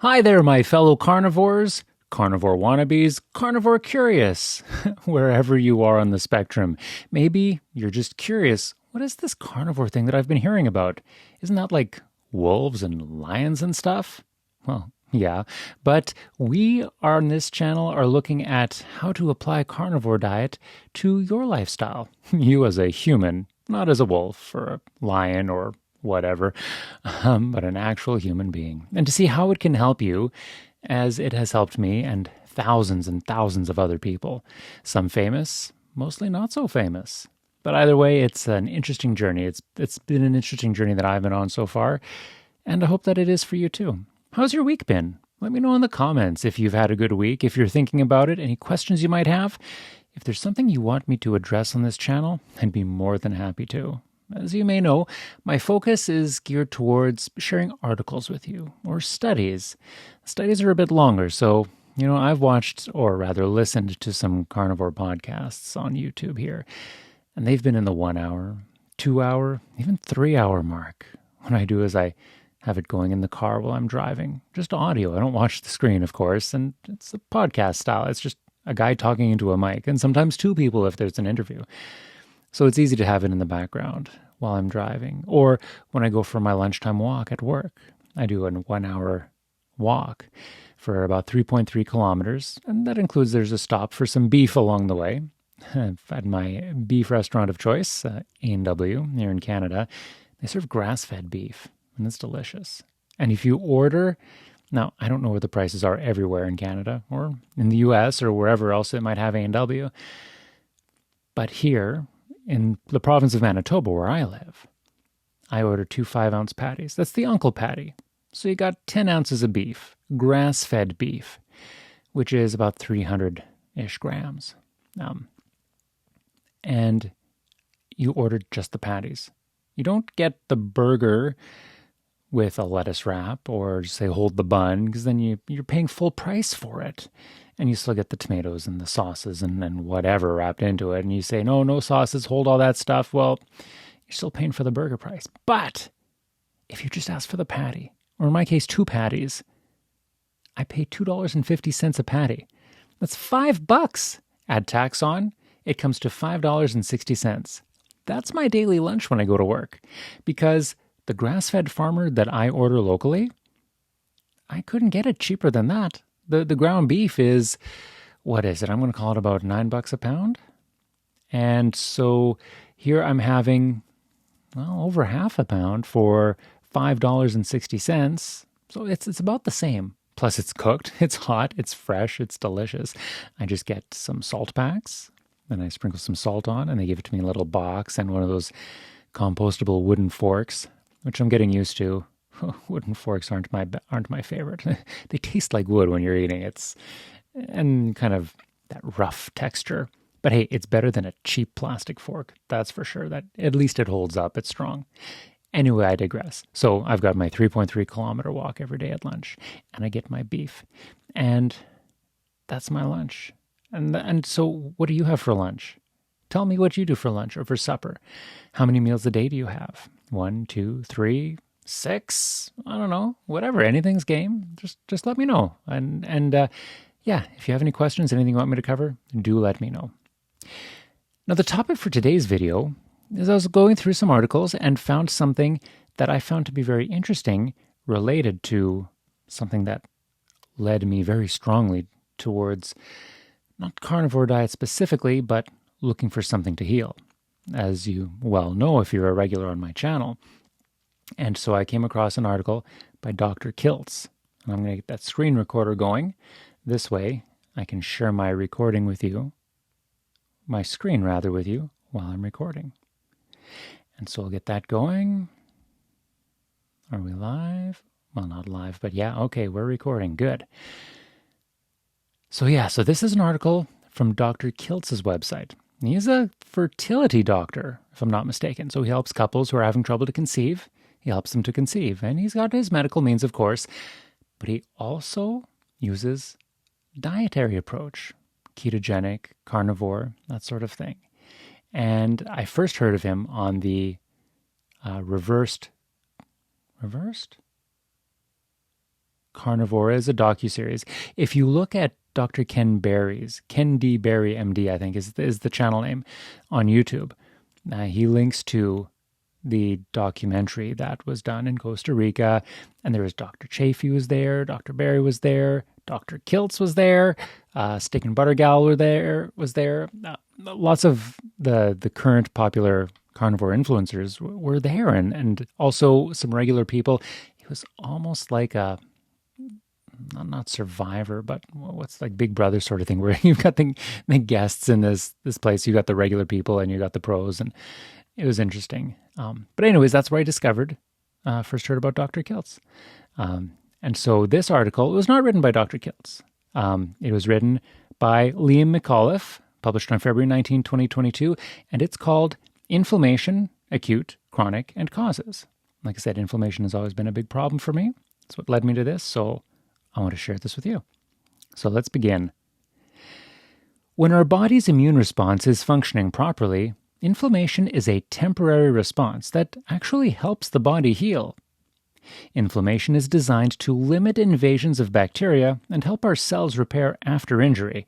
Hi there, my fellow carnivores, carnivore wannabes, carnivore curious, wherever you are on the spectrum. Maybe you're just curious, what is this carnivore thing that I've been hearing about? Isn't that like wolves and lions and stuff? Well, yeah, but we on this channel are looking at how to apply carnivore diet to your lifestyle. You as a human, not as a wolf or a lion or whatever, but an actual human being, and to see how it can help you as it has helped me and thousands of other people. Some famous, mostly not so famous. But either way, it's an interesting journey. It's been an interesting journey that I've been on so far, and I hope that it is for you too. How's your week been? Let me know in the comments if you've had a good week, if you're thinking about it, any questions you might have. If there's something you want me to address on this channel, I'd be more than happy to. As you may know, my focus is geared towards sharing articles with you or studies. Studies are a bit longer, so, I've watched or rather listened to some carnivore podcasts on YouTube here, and they've been in the 1 hour, 2 hour, even 3 hour mark. What I do is I have it going in the car while I'm driving, just audio. I don't watch the screen, of course, and it's a podcast style. It's just a guy talking into a mic, and sometimes two people if there's an interview. So it's easy to have it in the background while I'm driving. Or when I go for my lunchtime walk at work, I do a 1 hour walk for about 3.3 kilometers. And that includes there's a stop for some beef along the way. At my beef restaurant of choice, A&W, here in Canada, they serve grass-fed beef, and it's delicious. And if you order, now I don't know what the prices are everywhere in Canada or in the US or wherever else it might have A&W, but here, in the province of Manitoba, where I live, I ordered 2 5-ounce patties. That's the uncle patty. So you got 10 ounces of beef, grass-fed beef, which is about 300-ish grams. And you ordered just the patties. You don't get the burger with a lettuce wrap or say hold the bun, because then you're paying full price for it. And you still get the tomatoes and the sauces and whatever wrapped into it. And you say, no sauces, hold all that stuff. Well, you're still paying for the burger price. But if you just ask for the patty, or in my case, 2 patties, I pay $2.50 a patty. That's $5. Add tax on, it comes to $5.60. That's my daily lunch when I go to work. Because the grass-fed farmer that I order locally, I couldn't get it cheaper than that. The ground beef is, what is it? I'm going to call it about $9 a pound. And so here I'm having, well, over half a pound for $5.60. So it's about the same. Plus it's cooked, it's hot, it's fresh, it's delicious. I just get some salt packs, and I sprinkle some salt on, and they give it to me in a little box and one of those compostable wooden forks, which I'm getting used to. Wooden forks aren't my favorite. They taste like wood when you're eating. And kind of that rough texture. But hey, it's better than a cheap plastic fork. That's for sure. That at least it holds up. It's strong. Anyway, I digress. So I've got my 3.3 kilometer walk every day at lunch, and I get my beef, and that's my lunch. And so, what do you have for lunch? Tell me what you do for lunch or for supper. How many meals a day do you have? 1, 2, 3, 6? I don't know. Whatever. Anything's game. Just let me know. And yeah, if you have any questions, anything you want me to cover, do let me know. Now, the topic for today's video is I was going through some articles and found something that I found to be very interesting related to something that led me very strongly towards not carnivore diet specifically, but looking for something to heal, as you well know if you're a regular on my channel. And so I came across an article by Dr. Kiltz. And I'm going to get that screen recorder going. This way I can share my recording with you, my screen rather with you, while I'm recording. And so I'll get that going. Are we live? Well, not live, but yeah, okay, we're recording. Good. So this is an article from Dr. Kiltz's website. He's a fertility doctor, if I'm not mistaken. So he helps couples who are having trouble to conceive. He helps them to conceive. And he's got his medical means, of course. But he also uses dietary approach, ketogenic, carnivore, that sort of thing. And I first heard of him on the reversed Carnivore is a docuseries. If you look at Dr. Ken D. Berry, MD, I think is the channel name on YouTube, he links to the documentary that was done in Costa Rica, and there was Dr. Chafee was there, Dr. Berry was there, Dr. Kiltz was there, Steak and Butter Gal was there. Lots of the current popular carnivore influencers were there, and also some regular people. It was almost like a not Survivor, but what's like Big Brother sort of thing, where you've got the guests in this place, you got the regular people and you got the pros, and it was interesting. But anyways, that's where I discovered, first heard about Dr. Kiltz. And so this article, it was not written by Dr. Kiltz. It was written by Liam McAuliffe, published on February 19, 2022, and it's called Inflammation, Acute, Chronic, and Causes. Like I said, inflammation has always been a big problem for me. That's what led me to this, so I want to share this with you. So let's begin. When our body's immune response is functioning properly, inflammation is a temporary response that actually helps the body heal. Inflammation is designed to limit invasions of bacteria and help our cells repair after injury.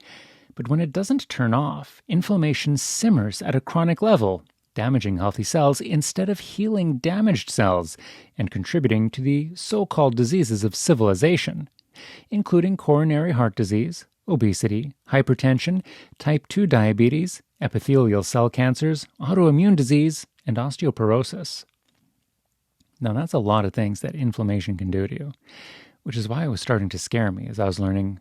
But when it doesn't turn off, inflammation simmers at a chronic level, damaging healthy cells instead of healing damaged cells and contributing to the so-called diseases of civilization, including coronary heart disease, obesity, hypertension, type 2 diabetes, epithelial cell cancers, autoimmune disease, and osteoporosis. Now, that's a lot of things that inflammation can do to you, which is why it was starting to scare me as I was learning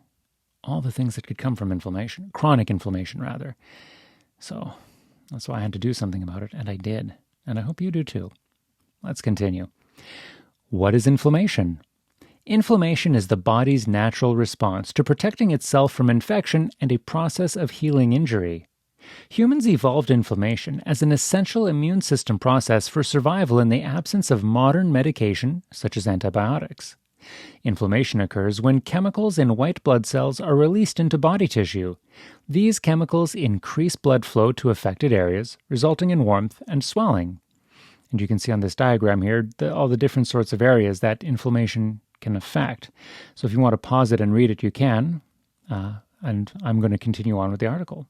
all the things that could come from inflammation, chronic inflammation, rather. So that's why I had to do something about it, and I did. And I hope you do too. Let's continue. What is inflammation? Inflammation is the body's natural response to protecting itself from infection and a process of healing injury. Humans evolved inflammation as an essential immune system process for survival in the absence of modern medication, such as antibiotics. Inflammation occurs when chemicals in white blood cells are released into body tissue. These chemicals increase blood flow to affected areas, resulting in warmth and swelling. And you can see on this diagram here all the different sorts of areas that inflammation can affect. So if you want to pause it and read it, you can. And I'm going to continue on with the article.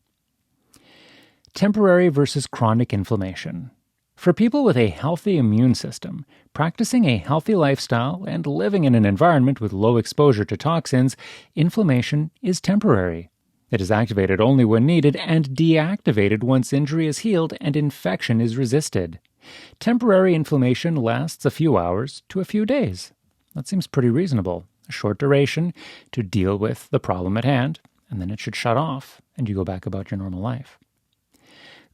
Temporary versus chronic inflammation. For people with a healthy immune system, practicing a healthy lifestyle and living in an environment with low exposure to toxins, inflammation is temporary. It is activated only when needed and deactivated once injury is healed and infection is resisted. Temporary inflammation lasts a few hours to a few days. That seems pretty reasonable. A short duration to deal with the problem at hand, and then it should shut off and you go back about your normal life.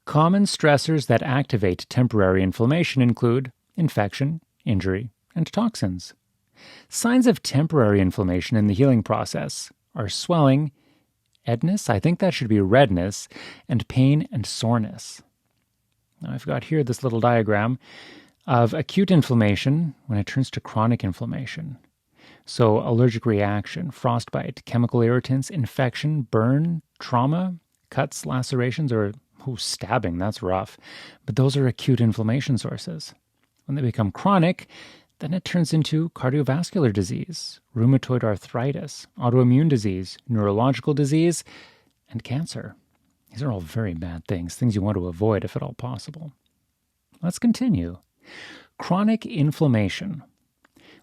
Common stressors that activate temporary inflammation include infection, injury, and toxins. Signs of temporary inflammation in the healing process are swelling, edness, I think that should be redness, and pain and soreness. Now I've got here this little diagram of acute inflammation when it turns to chronic inflammation. So allergic reaction, frostbite, chemical irritants, infection, burn, trauma, cuts, lacerations, or stabbing, that's rough. But those are acute inflammation sources. When they become chronic, then it turns into cardiovascular disease, rheumatoid arthritis, autoimmune disease, neurological disease, and cancer. These are all very bad things you want to avoid if at all possible. Let's continue. Chronic inflammation.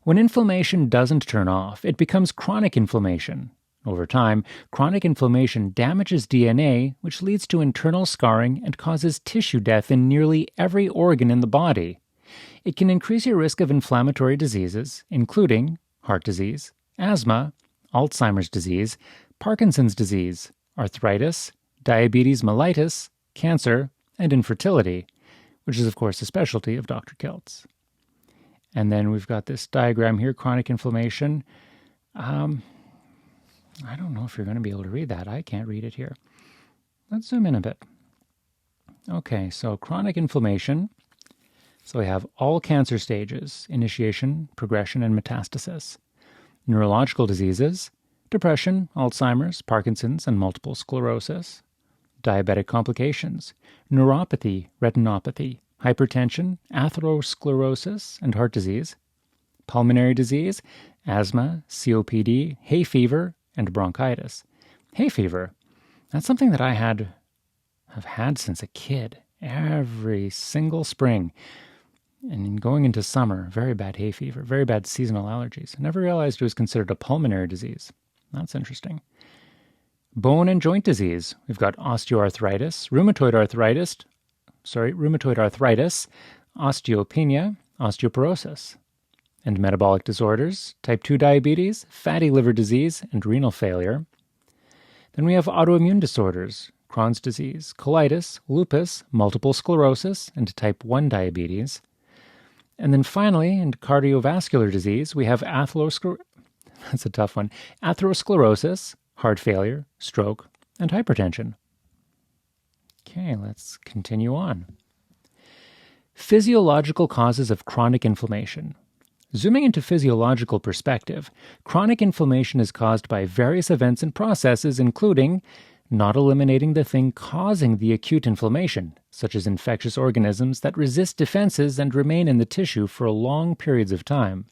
When inflammation doesn't turn off, it becomes chronic inflammation. Over time, chronic inflammation damages DNA, which leads to internal scarring and causes tissue death in nearly every organ in the body. It can increase your risk of inflammatory diseases, including heart disease, asthma, Alzheimer's disease, Parkinson's disease, arthritis, diabetes mellitus, cancer, and infertility, which is, of course, a specialty of Dr. Kiltz. And then we've got this diagram here, chronic inflammation. I don't know if you're going to be able to read that. I can't read it here. Let's zoom in a bit. Okay, so chronic inflammation. So we have all cancer stages: initiation, progression, and metastasis. Neurological diseases: depression, Alzheimer's, Parkinson's, and multiple sclerosis. Diabetic complications: neuropathy, retinopathy, hypertension, atherosclerosis, and heart disease. pulmonary disease, asthma, COPD, hay fever, and bronchitis. Hay fever, that's something that have had since a kid, every single spring. And going into summer, very bad hay fever, very bad seasonal allergies. I never realized it was considered a pulmonary disease. That's interesting. Bone and joint disease. We've got osteoarthritis, rheumatoid arthritis, osteopenia, osteoporosis. And metabolic disorders, type 2 diabetes, fatty liver disease, and renal failure. Then we have autoimmune disorders, Crohn's disease, colitis, lupus, multiple sclerosis, and type 1 diabetes. And then finally, in cardiovascular disease, we have that's a tough one, atherosclerosis, heart failure, stroke, and hypertension. Okay, let's continue on. Physiological causes of chronic inflammation. Zooming into physiological perspective, chronic inflammation is caused by various events and processes, including not eliminating the thing causing the acute inflammation, such as infectious organisms that resist defenses and remain in the tissue for long periods of time.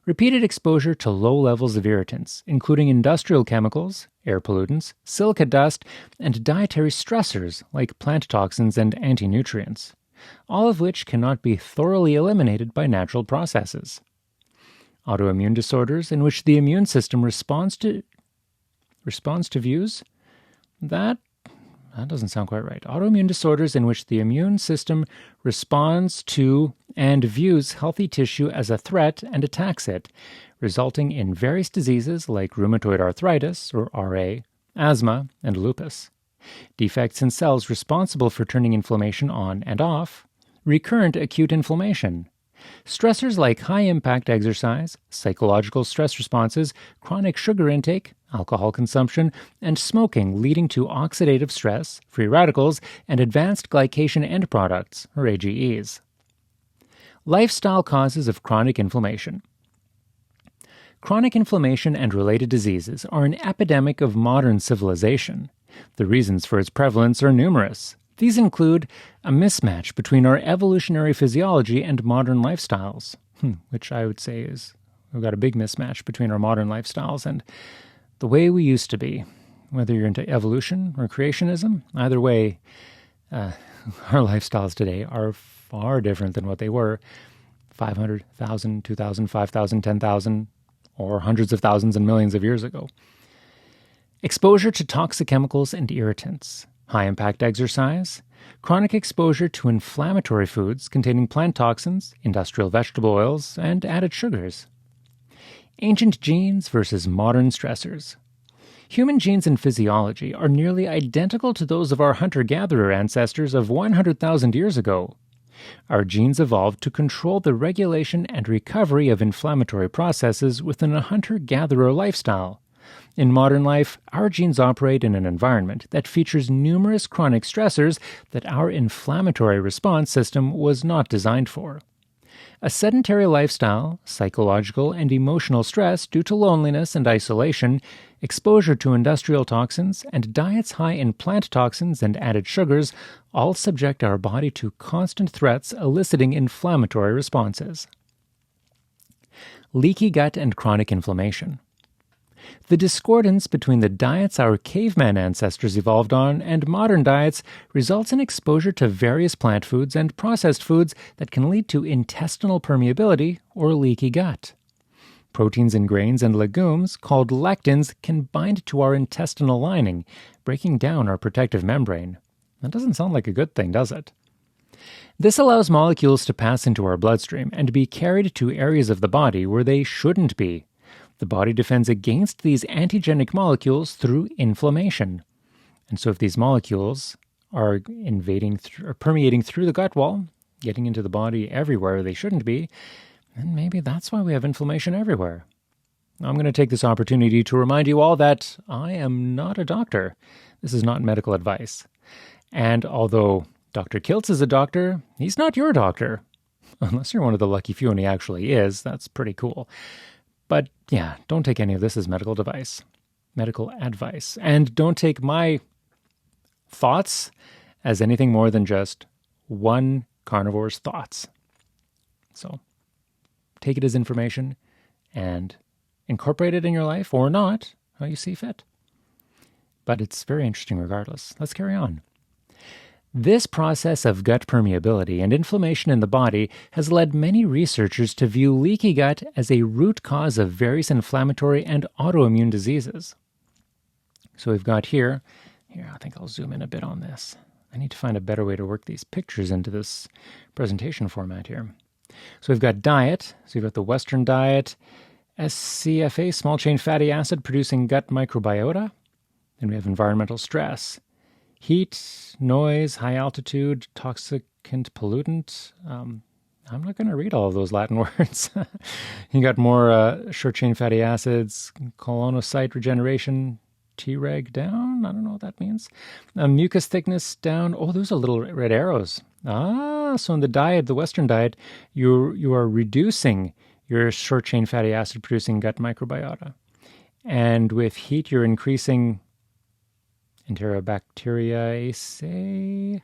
Repeated exposure to low levels of irritants, including industrial chemicals, air pollutants, silica dust, and dietary stressors like plant toxins and anti-nutrients, all of which cannot be thoroughly eliminated by natural processes. Autoimmune disorders in which the immune system responds to views? That doesn't sound quite right. Autoimmune disorders in which the immune system responds to and views healthy tissue as a threat and attacks it, resulting in various diseases like rheumatoid arthritis, or RA, asthma, and lupus. Defects in cells responsible for turning inflammation on and off, recurrent acute inflammation. Stressors like high-impact exercise, psychological stress responses, chronic sugar intake, alcohol consumption, and smoking leading to oxidative stress, free radicals, and advanced glycation end products, or AGEs. Lifestyle causes of chronic inflammation. Chronic inflammation and related diseases are an epidemic of modern civilization. The reasons for its prevalence are numerous. These include a mismatch between our evolutionary physiology and modern lifestyles, which I would say is we've got a big mismatch between our modern lifestyles and the way we used to be. Whether you're into evolution or creationism, either way, our lifestyles today are far different than what they were 500, 1,000, 2,000, 5,000, 10,000, or hundreds of thousands and millions of years ago. Exposure to toxic chemicals and irritants, high-impact exercise, chronic exposure to inflammatory foods containing plant toxins, industrial vegetable oils, and added sugars. Ancient genes versus modern stressors. Human genes and physiology are nearly identical to those of our hunter-gatherer ancestors of 100,000 years ago. Our genes evolved to control the regulation and recovery of inflammatory processes within a hunter-gatherer lifestyle. In modern life, our genes operate in an environment that features numerous chronic stressors that our inflammatory response system was not designed for. A sedentary lifestyle, psychological and emotional stress due to loneliness and isolation, exposure to industrial toxins, and diets high in plant toxins and added sugars all subject our body to constant threats eliciting inflammatory responses. Leaky gut and chronic inflammation. The discordance between the diets our caveman ancestors evolved on and modern diets results in exposure to various plant foods and processed foods that can lead to intestinal permeability or leaky gut. Proteins in grains and legumes, called lectins, can bind to our intestinal lining, breaking down our protective membrane. That doesn't sound like a good thing, does it? This allows molecules to pass into our bloodstream and be carried to areas of the body where they shouldn't be. The body defends against these antigenic molecules through inflammation. And so if these molecules are permeating through the gut wall, getting into the body everywhere they shouldn't be, then maybe that's why we have inflammation everywhere. I'm going to take this opportunity to remind you all that I am not a doctor. This is not medical advice. And although Dr. Kiltz is a doctor, he's not your doctor. Unless you're one of the lucky few and he actually is, that's pretty cool. But yeah, don't take any of this as medical advice. And don't take my thoughts as anything more than just one carnivore's thoughts. So take it as information and incorporate it in your life or not, how you see fit. But it's very interesting regardless. Let's carry on. This process of gut permeability and inflammation in the body has led many researchers to view leaky gut as a root cause of various inflammatory and autoimmune diseases. So we've got here, I think I'll zoom in a bit on this. I need to find a better way to work these pictures into this presentation format here. So we've got diet, so you've got the Western diet, SCFA, small chain fatty acid producing gut microbiota. Then we have environmental stress. Heat, noise, high altitude, toxicant pollutant. I'm not going to read all of those Latin words. You got more short-chain fatty acids, colonocyte regeneration, Treg down. I don't know what that means. Mucus thickness down. Oh, those are little red arrows. So in the diet, the Western diet, you are reducing your short-chain fatty acid producing gut microbiota. And with heat, you're increasing Enterobacteriaceae.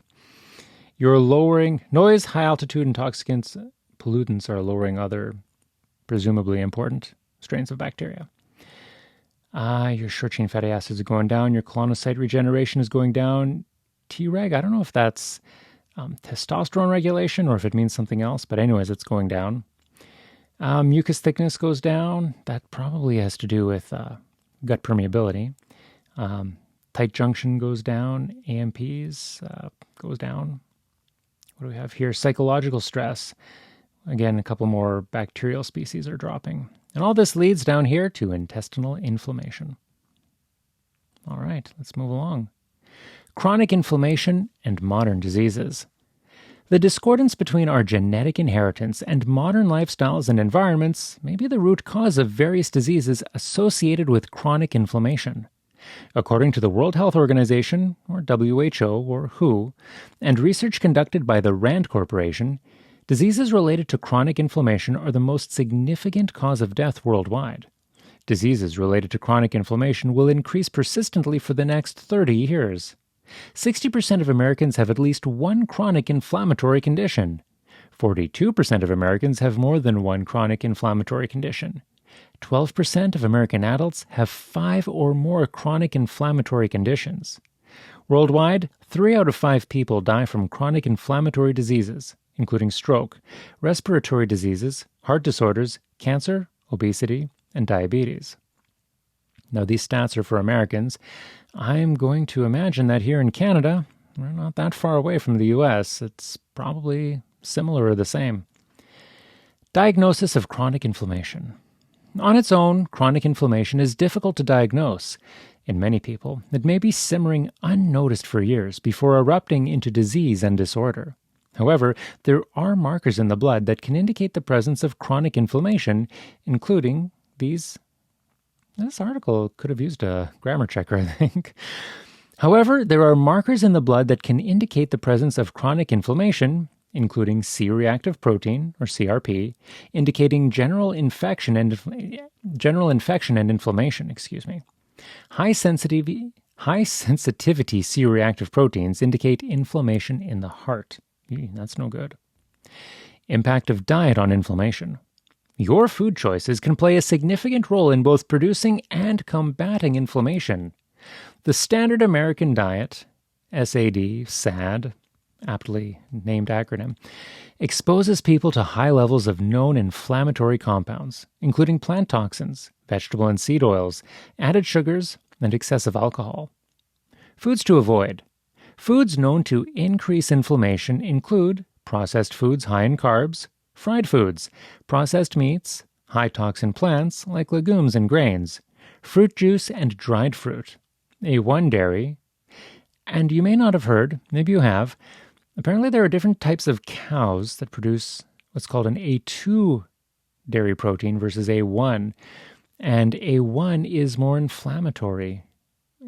You're lowering noise, high altitude, and toxicants, pollutants are lowering other presumably important strains of bacteria. Your short-chain fatty acids are going down. Your colonocyte regeneration is going down. Treg, I don't know if that's testosterone regulation or if it means something else, but anyways, it's going down. Mucus thickness goes down. That probably has to do with gut permeability. Tight junction goes down. AMPs goes down. What do we have here? Psychological stress. Again, a couple more bacterial species are dropping. And all this leads down here to intestinal inflammation. All right, let's move along. Chronic inflammation and modern diseases. The discordance between our genetic inheritance and modern lifestyles and environments may be the root cause of various diseases associated with chronic inflammation. According to the World Health Organization, or WHO, or WHO, and research conducted by the RAND Corporation, diseases related to chronic inflammation are the most significant cause of death worldwide. Diseases related to chronic inflammation will increase persistently for the next 30 years. 60% of Americans have at least one chronic inflammatory condition. 42% of Americans have more than one chronic inflammatory condition. 12% of American adults have 5 or more chronic inflammatory conditions. Worldwide, 3 out of 5 people die from chronic inflammatory diseases, including stroke, respiratory diseases, heart disorders, cancer, obesity, and diabetes. Now, these stats are for Americans. I'm going to imagine that here in Canada, we're not that far away from the US. It's probably similar or the same. Diagnosis of chronic inflammation. On its own, chronic inflammation is difficult to diagnose. In many people, it may be simmering unnoticed for years before erupting into disease and disorder. However, there are markers in the blood that can indicate the presence of chronic inflammation, including these. This article could have used a grammar checker, I think. However, there are markers in the blood that can indicate the presence of chronic inflammation, including C-reactive protein, or CRP, indicating general infection and inflammation. High sensitivity C-reactive proteins indicate inflammation in the heart. That's no good. Impact of diet on inflammation. Your food choices can play a significant role in both producing and combating inflammation. The standard American diet, SAD, aptly named acronym, exposes people to high levels of known inflammatory compounds, including plant toxins, vegetable and seed oils, added sugars, and excessive alcohol. Foods to avoid. Foods known to increase inflammation include processed foods high in carbs, fried foods, processed meats, high-toxin plants like legumes and grains, fruit juice and dried fruit, A1 dairy, and you may not have heard, maybe you have, apparently there are different types of cows that produce what's called an A2 dairy protein versus A1, and A1 is more inflammatory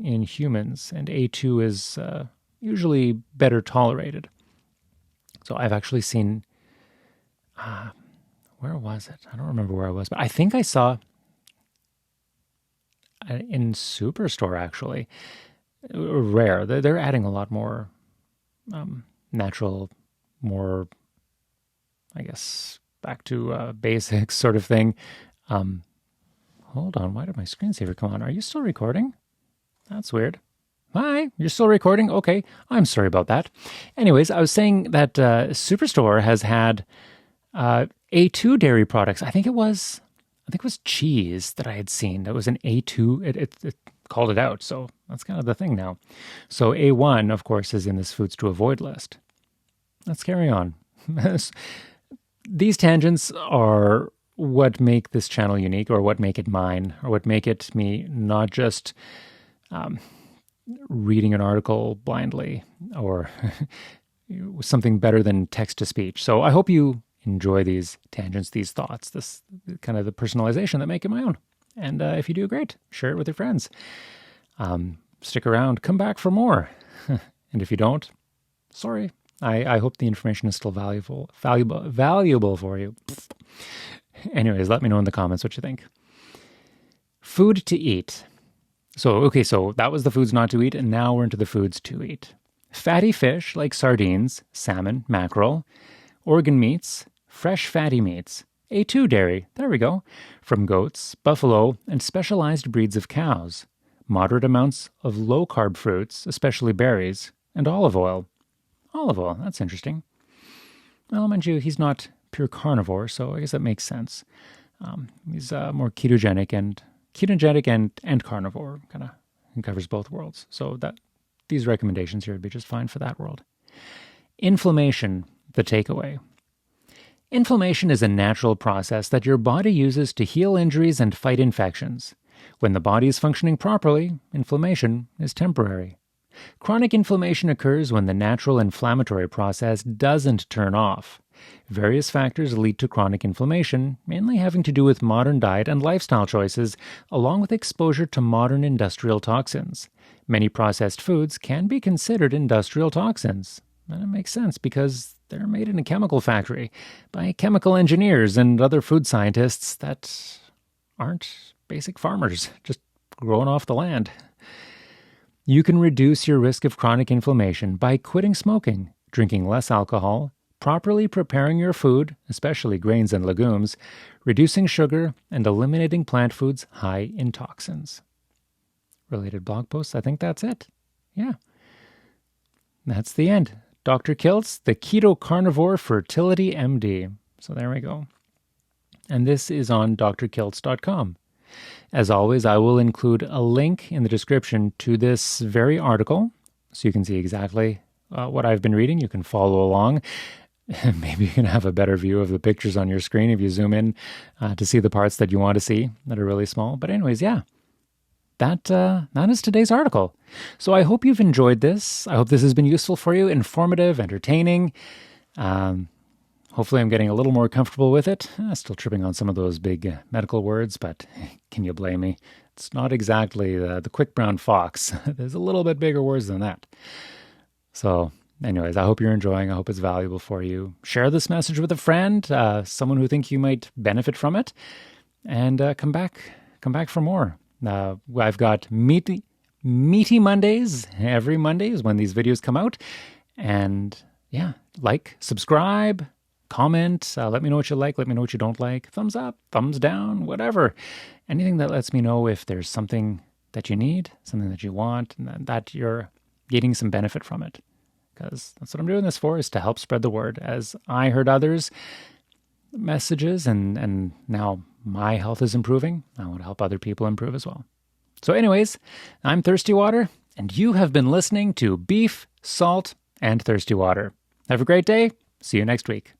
in humans, and A2 is usually better tolerated. So I've actually seen, where was it? I don't remember where I was, but I think I saw in Superstore, actually. Rare. They're adding a lot more natural, more, I guess, back to basics sort of thing. Hold on, why did my screensaver come on? Are you still recording? That's weird. Hi, you're still recording? Okay, I'm sorry about that. Anyways, I was saying that Superstore has had A2 dairy products. I think it was cheese that I had seen. That was an A2. It called it out, so that's kind of the thing now. So A1, of course, is in this foods to avoid list. Let's carry on. These tangents are what make this channel unique, or what make it mine, or what make it me not just reading an article blindly, or something better than text to speech. So I hope you enjoy these tangents, these thoughts, this kind of the personalization that make it my own. And if you do, great. Share it with your friends. Stick around. Come back for more. And if you don't, sorry. I hope the information is still valuable for you. Anyways, let me know in the comments what you think. Food to eat. So that was the foods not to eat, and now we're into the foods to eat. Fatty fish like sardines, salmon, mackerel, organ meats, fresh fatty meats, A2 dairy, there we go, from goats, buffalo, and specialized breeds of cows, moderate amounts of low-carb fruits, especially berries, and olive oil. Olive oil, that's interesting. Well, mind you, he's not pure carnivore, so I guess that makes sense. He's more ketogenic and carnivore, kind of covers both worlds. So that these recommendations here would be just fine for that world. Inflammation, the takeaway. Inflammation is a natural process that your body uses to heal injuries and fight infections. When the body is functioning properly, inflammation is temporary. Chronic inflammation occurs when the natural inflammatory process doesn't turn off. Various factors lead to chronic inflammation, mainly having to do with modern diet and lifestyle choices, along with exposure to modern industrial toxins. Many processed foods can be considered industrial toxins. And it makes sense because they're made in a chemical factory by chemical engineers and other food scientists that aren't basic farmers, just growing off the land. You can reduce your risk of chronic inflammation by quitting smoking, drinking less alcohol, properly preparing your food, especially grains and legumes, reducing sugar, and eliminating plant foods high in toxins. Related blog posts, I think that's it. Yeah. That's the end. Dr. Kiltz, the Keto Carnivore Fertility MD. So there we go. And this is on drkiltz.com. As always, I will include a link in the description to this very article, so you can see exactly what I've been reading. You can follow along. Maybe you can have a better view of the pictures on your screen if you zoom in to see the parts that you want to see that are really small. But anyways, yeah, that is today's article. So I hope you've enjoyed this. I hope this has been useful for you, informative, entertaining. Hopefully I'm getting a little more comfortable with it. Still tripping on some of those big medical words, but can you blame me? It's not exactly the quick brown fox. There's a little bit bigger words than that. So anyways, I hope you're enjoying. I hope it's valuable for you. Share this message with a friend, someone who think you might benefit from it, and come back for more. I've got meaty Mondays. Every Monday is when these videos come out. And yeah, like, subscribe, comment, let me know what you like, let me know what you don't like, thumbs up, thumbs down, whatever. Anything that lets me know if there's something that you need, something that you want, and that you're getting some benefit from it. Because that's what I'm doing this for, is to help spread the word. As I heard others' messages and now my health is improving, I want to help other people improve as well. So anyways, I'm Thirsty Water, and you have been listening to Beef, Salt, and Thirsty Water. Have a great day. See you next week.